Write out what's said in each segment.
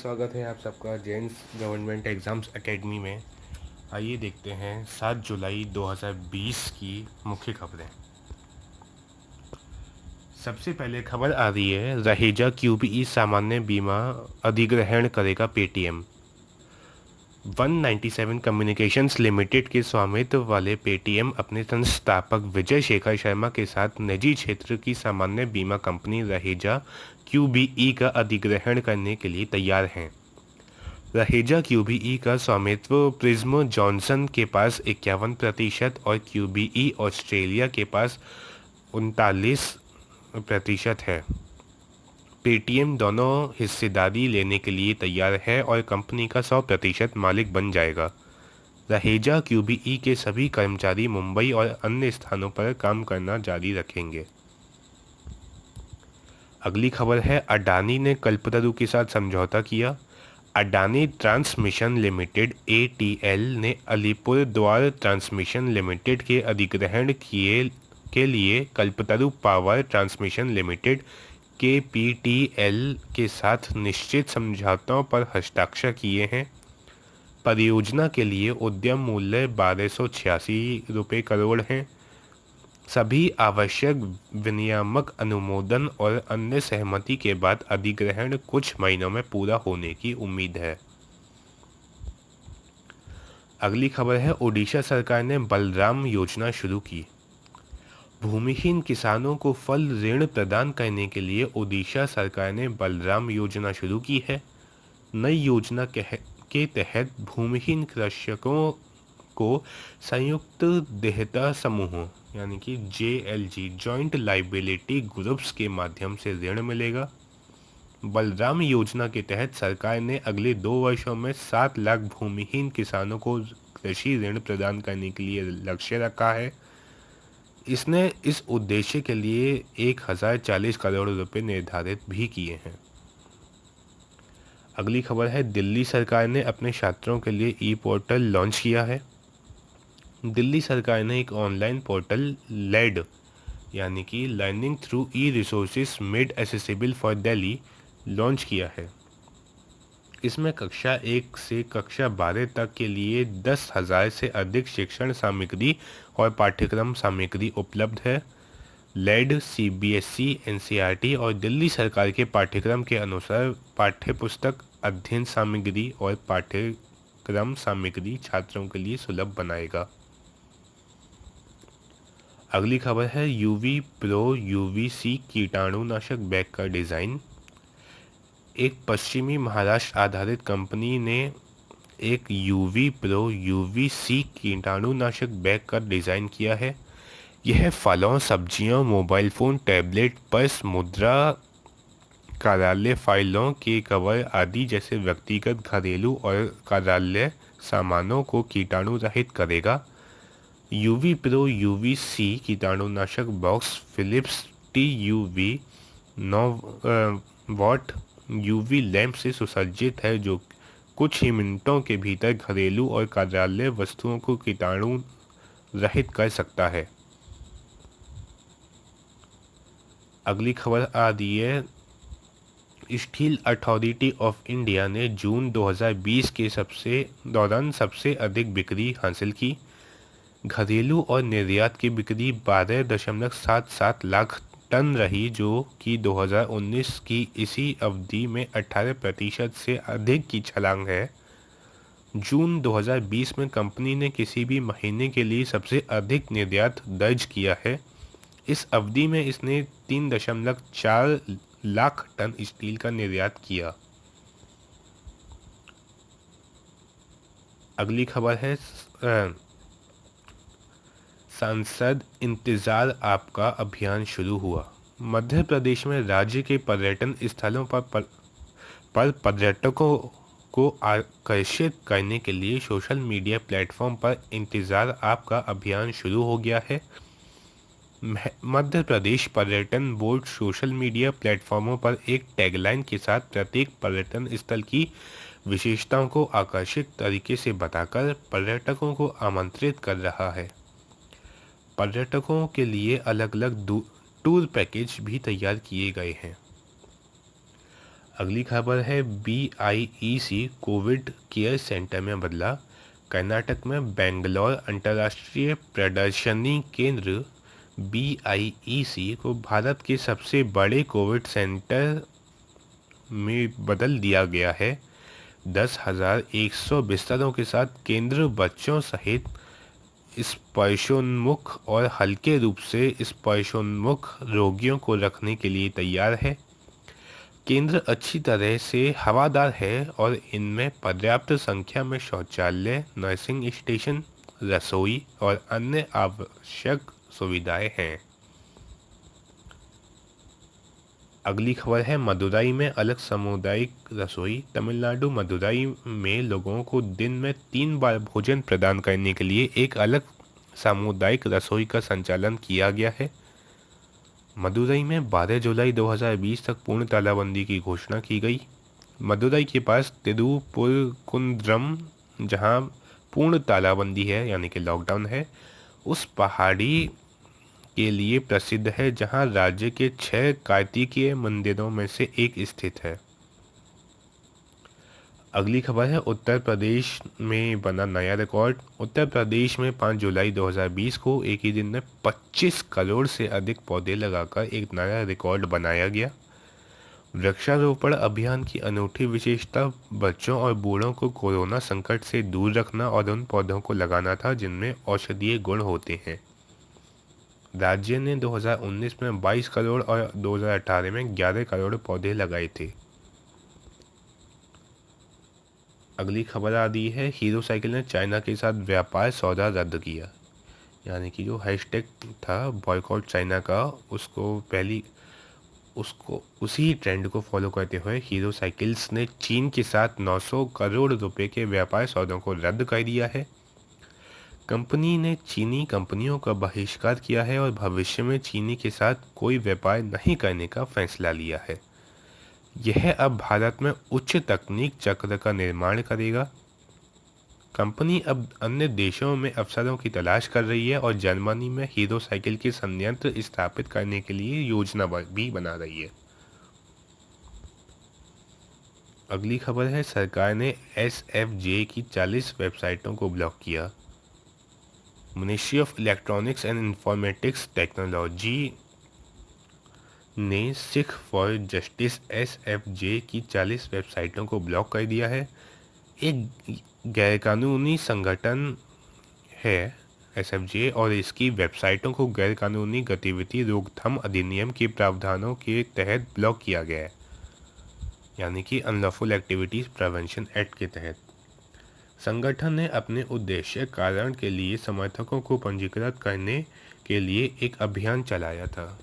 स्वागत है आप सबका जेन्स गवर्नमेंट एग्ज़ाम्स एकेडमी में। आइए देखते हैं 7 जुलाई 2020 की मुख्य खबरें। सबसे पहले खबर आ रही है, रहेजा क्यूबीई सामान्य बीमा अधिग्रहण करेगा पेटीएम। 197 कम्युनिकेशंस लिमिटेड के स्वामित्व वाले पेटीएम अपने संस्थापक विजय शेखर शर्मा के साथ निजी क्षेत्र की सामान्य बीमा कंपनी रहेजा क्यूबीई का अधिग्रहण करने के लिए तैयार हैं। रहेजा क्यूबीई का स्वामित्व प्रिज्म जॉनसन के पास 51% और क्यूबीई ऑस्ट्रेलिया के पास 39% है। पेटीएम दोनों हिस्सेदारी लेने के लिए तैयार है और कंपनी का 100% मालिक बन जाएगा। रहेजा क्यूबीई के सभी कर्मचारी मुंबई और अन्य स्थानों पर काम करना जारी रखेंगे। अगली खबर है, अडानी ने कल्पतरू के साथ समझौता किया। अडानी ट्रांसमिशन लिमिटेड ATL ने अलीपुरद्वार ट्रांसमिशन लिमिटेड के अधिग्रहण के लिए Kalpataru power transmission limited KPTL के साथ निश्चित समझौतों पर हस्ताक्षर किए हैं। परियोजना के लिए उद्यम मूल्य 1286 करोड़ है। सभी आवश्यक विनियामक अनुमोदन और अन्य सहमति के बाद अधिग्रहण कुछ महीनों में पूरा होने की उम्मीद है। अगली खबर है, ओडिशा सरकार ने बलराम योजना शुरू की। भूमिहीन किसानों को फल ऋण प्रदान करने के लिए ओडिशा सरकार ने बलराम योजना शुरू की है। नई योजना के तहत भूमिहीन कृषकों को संयुक्त देयता समूह यानी कि JLG जॉइंट लाइबिलिटी ग्रुप्स के माध्यम से ऋण मिलेगा। बलराम योजना के तहत सरकार ने अगले 2 वर्षों में 7 लाख भूमिहीन किसानों को कृषि ऋण प्रदान करने के लिए लक्ष्य रखा है। इसने इस उद्देश्य के लिए 1040 करोड़ रुपए निर्धारित भी किए हैं। अगली खबर है, दिल्ली सरकार ने अपने छात्रों के लिए ई-पोर्टल लॉन्च किया है। दिल्ली सरकार ने एक ऑनलाइन पोर्टल लेड यानी कि learning through e resources made accessible for Delhi launch किया है। इसमें कक्षा 1 से कक्षा 12 तक के लिए 10,000 से अधिक शिक्षण सामग्री और पाठ्यक्रम सामग्री उपलब्ध है। लेड CBSE, NCERT और दिल्ली सरकार के पाठ्यक्रम के अनुसार पाठ्यपुस्तक, अध्ययन सामग्री और पाठ्यक्रम सामग्री छात्रों के लिए सुलभ बनाएगा। अगली खबर है, UV Pro UVC कीटाणुनाशक बैग का डिज़ाइन। एक पश्चिमी महाराष्ट्र आधारित कंपनी ने एक UV Pro UVC कीटाणुनाशक बैग का डिज़ाइन किया है। यह फलों, सब्जियों, मोबाइल फ़ोन, टैबलेट, पर्स, मुद्रा, कार्यालय फाइलों के कवर आदि जैसे व्यक्तिगत, घरेलू और कार्यालय सामानों को कीटाणु रहित करेगा। UV Pro UVC कीटाणुनाशक box Philips TUV 9 watt UV lamp से सुसज्जित है, जो कुछ ही मिनटों के भीतर घरेलू और कार्यालय वस्तुओं को कीटाणु रहित कर सकता है। अगली खबर आ रही है, स्टील अथॉरिटी ऑफ इंडिया ने जून 2020 के दौरान सबसे अधिक बिक्री हासिल की। घरेलू और निर्यात की बिक्री 12.77 लाख टन रही, जो कि 2019 की इसी अवधि में 18% से अधिक की छलांग है। जून 2020 में कंपनी ने किसी भी महीने के लिए सबसे अधिक निर्यात दर्ज किया है। इस अवधि में इसने 3.4 लाख टन स्टील का निर्यात किया। अगली खबर है, सांसद इंतजार आपका अभियान शुरू हुआ। मध्य प्रदेश में राज्य के पर्यटन स्थलों पर पर्यटकों को आकर्षित करने के लिए सोशल मीडिया प्लेटफॉर्म पर इंतजार आपका अभियान शुरू हो गया है। मध्य प्रदेश पर्यटन बोर्ड सोशल मीडिया प्लेटफॉर्मों पर एक टैगलाइन के साथ प्रत्येक पर्यटन स्थल की विशेषताओं को आकर्षक तरीके से बताकर पर्यटकों को आमंत्रित कर रहा है। पर्यटकों के लिए अलग अलग टूर पैकेज भी तैयार किए गए हैं। अगली खबर है BIEC कोविड केयर सेंटर में बदला। कर्नाटक में बेंगलोर अंतर्राष्ट्रीय प्रदर्शनी केंद्र BIEC को भारत के सबसे बड़े कोविड सेंटर में बदल दिया गया है। 10,100 बिस्तरों के साथ केंद्र बच्चों सहित स्पर्शोन्मुख और हल्के रूप से स्पर्शोन्मुख रोगियों को रखने के लिए तैयार है। केंद्र अच्छी तरह से हवादार है और इनमें पर्याप्त संख्या में शौचालय, नर्सिंग स्टेशन, रसोई और अन्य आवश्यक सुविधाएं हैं। अगली खबर है मदुराई में अलग सामुदायिक रसोई। तमिलनाडु मदुराई में लोगों को दिन में 3 बार भोजन प्रदान करने के लिए एक अलग सामुदायिक रसोई का संचालन किया गया है। मदुराई में 12 जुलाई 2020 तक पूर्ण तालाबंदी की घोषणा की गई। मदुराई के पास तिरुपुरकुंद्रम, जहां पूर्ण तालाबंदी है यानी कि लॉकडाउन है, उस पहाड़ी के लिए प्रसिद्ध है जहां राज्य के 6 कार्तिकेय मंदिरों में से एक स्थित है। अगली खबर है उत्तर प्रदेश में बना नया रिकॉर्ड। उत्तर प्रदेश में 5 जुलाई 2020 को एक ही दिन में 25 करोड़ से अधिक पौधे लगाकर एक नया रिकॉर्ड बनाया गया। वृक्षारोपण अभियान की अनूठी विशेषता बच्चों और बूढ़ों को कोरोना संकट से दूर रखना और उन पौधों को लगाना था जिनमें औषधीय गुण होते हैं। राज्य ने 2019 में 22 करोड़ और 2018 में 11 करोड़ पौधे लगाए थे। अगली खबर आ रही है हीरो साइकिल ने चाइना के साथ व्यापार सौदा रद्द किया। यानी कि जो हैशटैग था बॉयकॉट चाइना का, उसको उसी ट्रेंड को फॉलो करते हुए हीरो साइकिल्स ने चीन के साथ 900 करोड़ रुपए के व्यापार सौदों को रद्द कर दिया है। कंपनी ने चीनी कंपनियों का बहिष्कार किया है और भविष्य में चीनी के साथ कोई व्यापार नहीं करने का फैसला लिया है। यह अब भारत में उच्च तकनीक चक्र का निर्माण करेगा। कंपनी अब अन्य देशों में अवसरों की तलाश कर रही है और जर्मनी में हीरो साइकिल के संयंत्र स्थापित करने के लिए योजना भी बना रही है। अगली खबर है सरकार ने SFJ की 40 वेबसाइटों को ब्लॉक किया। Ministry of electronics and informatics technology ने सिख फॉर जस्टिस SFJ की 40 वेबसाइटों को ब्लॉक कर दिया है। एक गैरकानूनी संगठन है SFJ और इसकी वेबसाइटों को गैरकानूनी गतिविधि रोकथाम अधिनियम के प्रावधानों के तहत ब्लॉक किया गया है, यानी कि अनलॉफुल एक्टिविटीज प्रिवेंशन एक्ट के तहत। संगठन ने अपने उद्देश्य कारण के लिए समर्थकों को पंजीकृत करने के लिए एक अभियान चलाया था।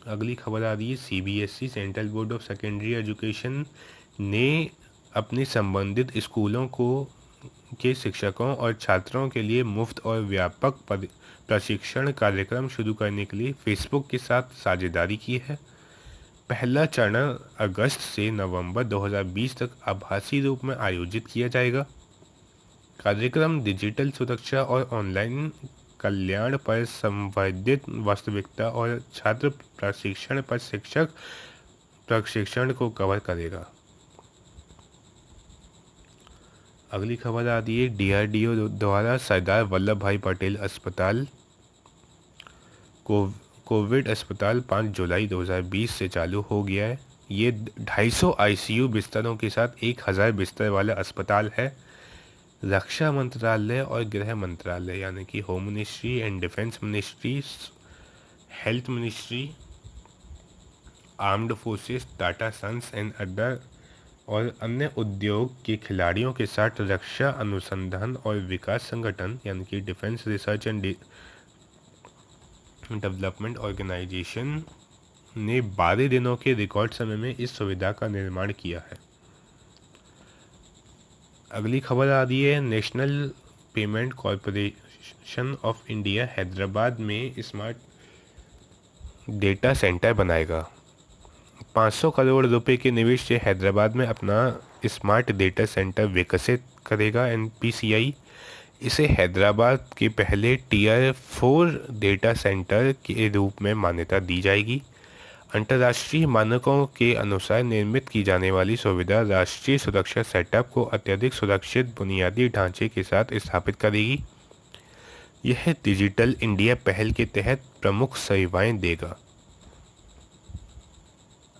अगली खबर आ रही है CBSE central board of secondary education ने अपने संबंधित स्कूलों के शिक्षकों और छात्रों के लिए मुफ्त और व्यापक प्रशिक्षण कार्यक्रम शुरू करने के लिए फेसबुक के साथ साझेदारी की है। पहला चरण अगस्त से नवंबर 2020 तक आभासी रूप में आयोजित किया जाएगा। कार्यक्रम डिजिटल सुरक्षा और ऑनलाइन कल्याण पर संवर्धित वास्तविकता और छात्र प्रशिक्षण पर शिक्षक प्रशिक्षण को कवर करेगा। अगली खबर आ रही है DRDO द्वारा सरदार वल्लभ भाई पटेल अस्पताल कोविड अस्पताल 5 जुलाई 2020 से चालू हो गया है। ये 250 ICU बिस्तरों के साथ 1000 बिस्तर वाला अस्पताल है। रक्षा मंत्रालय और गृह मंत्रालय यानी कि home ministry and defence ministry, health ministry, armed forces, Tata Sons and other और अन्य उद्योग के खिलाड़ियों के साथ रक्षा अनुसंधान और विकास संगठन यानी कि defence research and development organisation ने 12 दिनों के रिकॉर्ड समय में इस सुविधा का निर्माण किया है। अगली खबर आ रही है national payment corporation of India Hyderabad में स्मार्ट डेटा सेंटर बनाएगा। 500 करोड़ रुपए के निवेश से हैदराबाद में अपना स्मार्ट डेटा सेंटर विकसित करेगा NPCI। इसे हैदराबाद के पहले Tier 4 डेटा सेंटर के रूप में मान्यता दी जाएगी। अंतर्राष्ट्रीय मानकों के अनुसार निर्मित की जाने वाली सुविधा राष्ट्रीय सुरक्षा सेटअप को अत्यधिक सुरक्षित बुनियादी ढांचे के साथ स्थापित करेगी। यह डिजिटल इंडिया पहल के तहत प्रमुख सेवाएं देगा।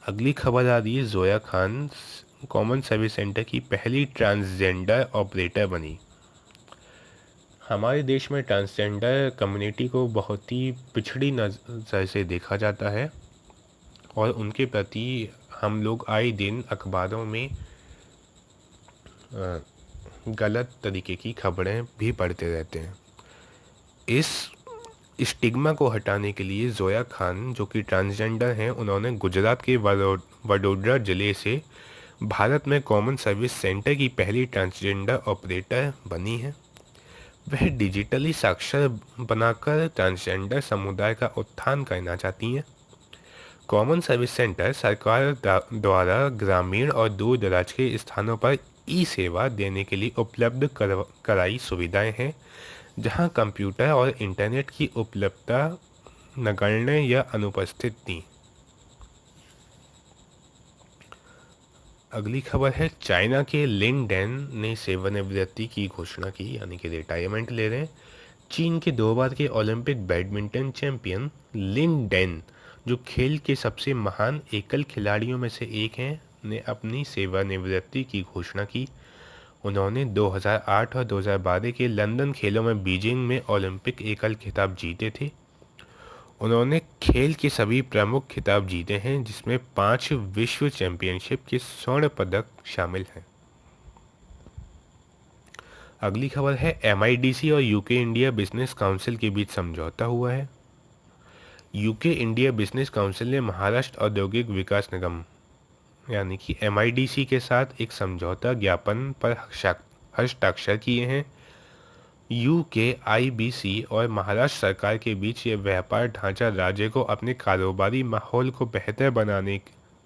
अगली खबर आ रही है, Zoya Khan common service centre की पहली ट्रांसजेंडर ऑपरेटर बनी। हमारे देश में ट्रांसजेंडर कम्युनिटी को बहुत ही पिछड़ी नज़र से देखा जाता है और उनके प्रति हम लोग आए दिन अखबारों में गलत तरीके की खबरें भी पढ़ते रहते हैं। इस स्टिग्मा को हटाने के लिए जोया खान, जो कि ट्रांसजेंडर हैं, उन्होंने गुजरात के वडोदरा जिले से भारत में कॉमन सर्विस सेंटर की पहली ट्रांसजेंडर ऑपरेटर बनी है। वह डिजिटली साक्षर बनाकर ट्रांसजेंडर समुदाय का उत्थान करना चाहती हैं। कॉमन सर्विस सेंटर सरकार द्वारा ग्रामीण और दूर दराज के स्थानों पर ई सेवा देने के लिए उपलब्ध कराई सुविधाएं हैं, जहां कंप्यूटर और इंटरनेट की उपलब्धता नगण्य या अनुपस्थित थी। अगली खबर है, चाइना के लिन डेन ने सेवानिवृत्ति की घोषणा की, यानी कि रिटायरमेंट ले रहे हैं। चीन के 2 बार के ओलंपिक बैडमिंटन चैंपियन लिन डेन, जो खेल के सबसे महान एकल खिलाड़ियों में से एक हैं, ने अपनी सेवानिवृत्ति की घोषणा की। उन्होंने 2008 और 2012 के लंदन खेलों में बीजिंग में ओलंपिक एकल खिताब जीते थे। उन्होंने खेल के सभी प्रमुख खिताब जीते हैं, जिसमें 5 विश्व चैंपियनशिप के स्वर्ण पदक शामिल हैं। अगली खबर है, MIDC और यूके इंडिया बिजनेस काउंसिल के बीच समझौता हुआ है। यूके इंडिया बिजनेस काउंसिल ने महाराष्ट्र औद्योगिक विकास निगम यानी कि MIDC के साथ एक समझौता ज्ञापन पर हस्ताक्षर किए हैं। UKIBC और महाराष्ट्र सरकार के बीच ये व्यापार ढांचा राज्य को अपने कारोबारी माहौल को बेहतर बनाने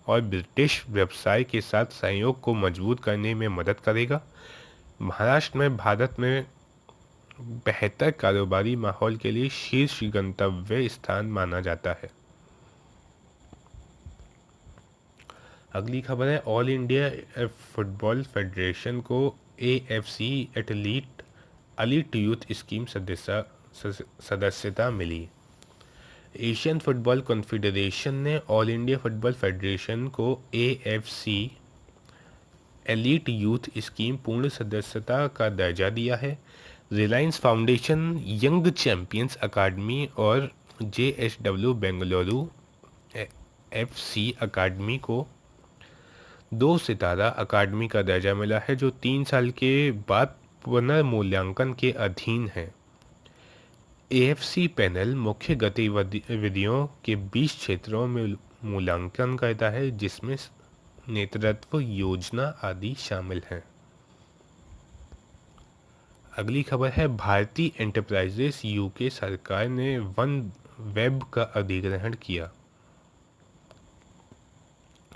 और ब्रिटिश व्यवसाय के साथ सहयोग को मजबूत करने में मदद करेगा। महाराष्ट्र में भारत में बेहतर कारोबारी माहौल के लिए शीर्ष गंतव्य स्थान माना जाता है। अगली खबर है, ऑल इंडिया फुटबॉल फेडरेशन को AFC एलीट यूथ स्कीम सदस्यता मिली। एशियन फुटबॉल कॉन्फेडरेशन ने ऑल इंडिया फुटबॉल फेडरेशन को AFC एलीट यूथ स्कीम पूर्ण सदस्यता का दर्जा दिया है। रिलायंस फाउंडेशन यंग चैंपियंस अकादमी और JSW बेंगलुरु FC अकादमी को 2 सितारा अकादमी का दर्जा मिला है, जो 3 साल के बाद पुनर्मूल्यांकन के अधीन है। AFC पैनल मुख्य गतिविधियों के 20 क्षेत्रों में मूल्यांकन करता है, जिसमें नेतृत्व योजना आदि शामिल हैं। अगली खबर है, भारतीय एंटरप्राइजेस UK सरकार ने वन वेब का अधिग्रहण किया।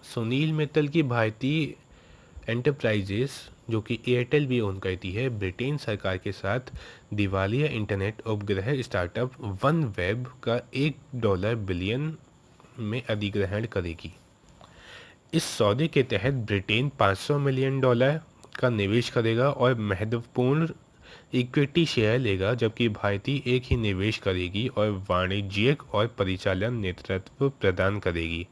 सुनील मित्तल की भारतीय एंटरप्राइजेस, जो कि एयरटेल भी ओन करती है, ब्रिटेन सरकार के साथ दिवालिया इंटरनेट उपग्रह स्टार्टअप वन वेब का $1 बिलियन में अधिग्रहण करेगी। इस सौदे के तहत ब्रिटेन $500 मिलियन का निवेश करेगा और महत्वपूर्ण इक्विटी शेयर लेगा, जबकि भारतीय एक ही निवेश करेगी और वाणिज्यिक और परिचालन नेतृत्व प्रदान करेगी।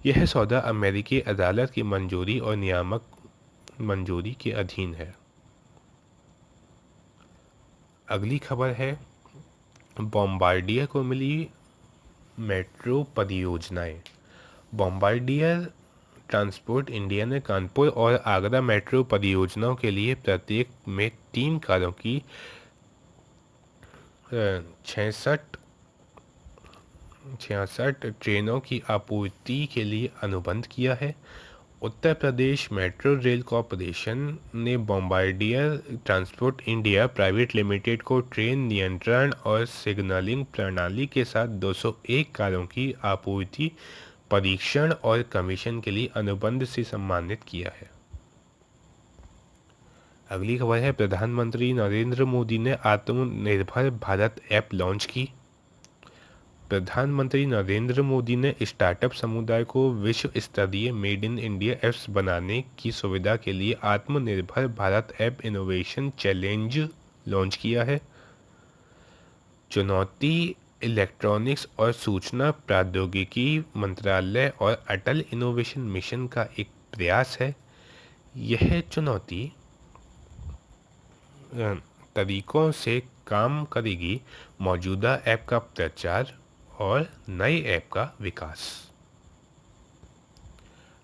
यह सौदा अमेरिकी अदालत की मंजूरी और नियामक मंजूरी के अधीन है। अगली खबर है, बॉम्बार्डियर को मिली मेट्रो परियोजनाएं। बॉम्बार्डियर ट्रांसपोर्ट इंडिया ने कानपुर और आगरा मेट्रो परियोजनाओं के लिए प्रत्येक में 3 कारों की 66 ट्रेनों की आपूर्ति के लिए अनुबंध किया है। Uttar Pradesh metro rail corporation ने Bombardier transport India private limited को ट्रेन नियंत्रण और सिग्नलिंग प्रणाली के साथ 201 कारों की आपूर्ति, परीक्षण और कमीशन के लिए अनुबंध से सम्मानित किया है। अगली खबर है, प्रधानमंत्री नरेंद्र मोदी ने आत्मनिर्भर भारत ऐप लॉन्च की। प्रधानमंत्री नरेंद्र मोदी ने स्टार्टअप समुदाय को विश्व स्तरीय मेड इन इंडिया ऐप्स बनाने की सुविधा के लिए आत्मनिर्भर Bharat app innovation challenge launch किया है। चुनौती इलेक्ट्रॉनिक्स और सूचना प्रौद्योगिकी मंत्रालय और अटल इनोवेशन मिशन का एक प्रयास है। यह चुनौती तरीकों से काम करेगी, मौजूदा ऐप का प्रचार और नए ऐप का विकास।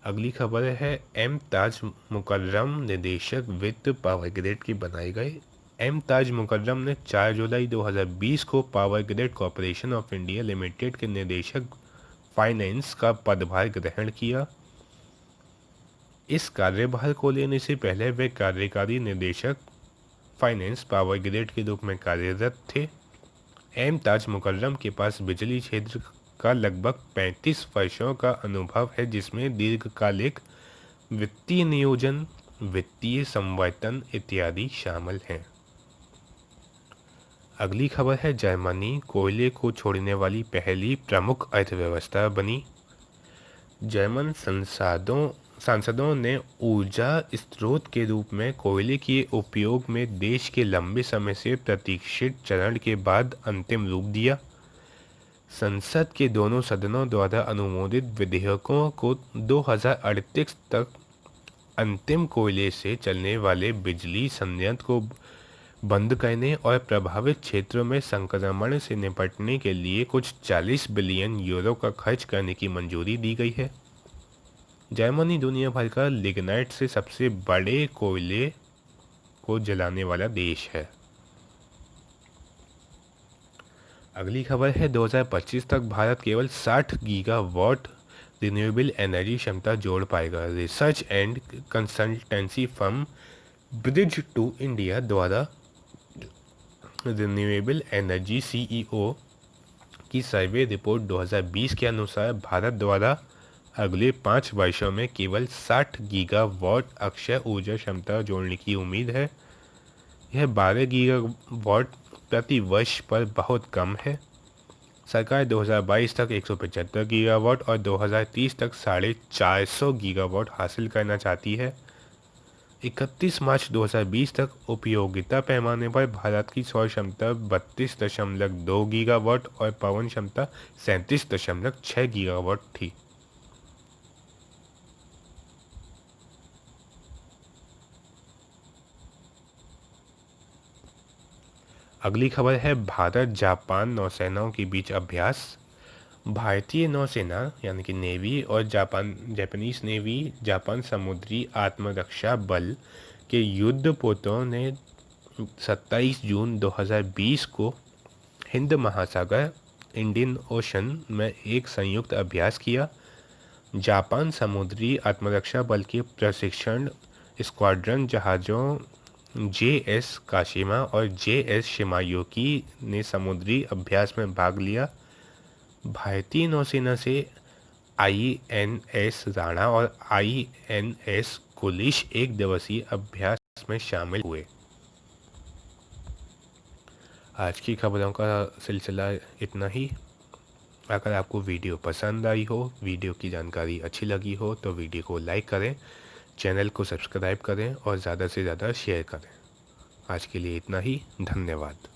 अगली खबर है एम ताज मुकर्रम निदेशक वित्त पावर ग्रिड की बनाई गई। एम ताज मुकर्रम ने 4 जुलाई 2020 को power grid corporation of India limited के निदेशक फाइनेंस का पदभार ग्रहण किया। इस कार्यभार को लेने से पहले वे कार्यकारी निदेशक फाइनेंस पावर ग्रिड के रूप में कार्यरत थे। एम ताज मुकर्रम के पास बिजली क्षेत्र का लगभग 35 वर्षों का अनुभव है, जिसमें दीर्घकालिक वित्तीय नियोजन, वित्तीय संवर्तन इत्यादि शामिल हैं। अगली खबर है जर्मनी कोयले को छोड़ने वाली पहली प्रमुख अर्थव्यवस्था बनी। जर्मन सांसदों ने ऊर्जा स्रोत के रूप में कोयले के उपयोग में देश के लंबे समय से प्रतीक्षित चरण के बाद अंतिम रूप दिया। संसद के दोनों सदनों द्वारा अनुमोदित विधेयकों को 2038 तक अंतिम कोयले से चलने वाले बिजली संयंत्र को बंद करने और प्रभावित क्षेत्रों में संक्रमण से निपटने के लिए कुछ 40 बिलियन यूरो का खर्च करने की मंजूरी दी गई है। जर्मनी दुनिया भर का लिग्नाइट से सबसे बड़े कोयले को जलाने वाला देश है। अगली खबर है 2025 तक भारत केवल 60 गीगावाट रिन्यूएबल एनर्जी क्षमता जोड़ पाएगा। Research and consultancy firm Bridge to India द्वारा रिन्यूएबल एनर्जी सीईओ की सर्वे रिपोर्ट 2020 के अनुसार भारत द्वारा अगले 5 वर्षों में केवल 60 गीगावाट अक्षय ऊर्जा क्षमता जोड़ने की उम्मीद है। यह 12 गीगावाट प्रति वर्ष पर बहुत कम है। सरकार 2022 तक 175 गीगावाट और 2030 तक 450 गीगावाट हासिल करना चाहती है। 31 मार्च 2020 तक उपयोगिता पैमाने पर भारत की सौर क्षमता 32.2 गीगावाट और पवन क्षमता 37.6 गीगावाट थी। अगली खबर है भारत जापान नौसेनाओं के बीच अभ्यास। भारतीय नौसेना यानी कि नेवी और जापानीज नेवी जापान समुद्री आत्मरक्षा बल के युद्धपोतों ने 27 जून 2020 को हिंद महासागर इंडियन ओशन में एक संयुक्त अभ्यास किया। जापान समुद्री आत्मरक्षा बल के प्रशिक्षण स्क्वाड्रन जहाज़ों JS काशिमा और JS शिमायुकी ने समुद्री अभ्यास में भाग लिया। भारतीय नौसेना से INS राणा और INS कुलिश एक दिवसीय अभ्यास में शामिल हुए। आज की खबरों का सिलसिला इतना ही। अगर आपको वीडियो पसंद आई हो, वीडियो की जानकारी अच्छी लगी हो तो वीडियो को लाइक करें, चैनल को सब्सक्राइब करें और ज़्यादा से ज़्यादा शेयर करें। आज के लिए इतना ही। धन्यवाद।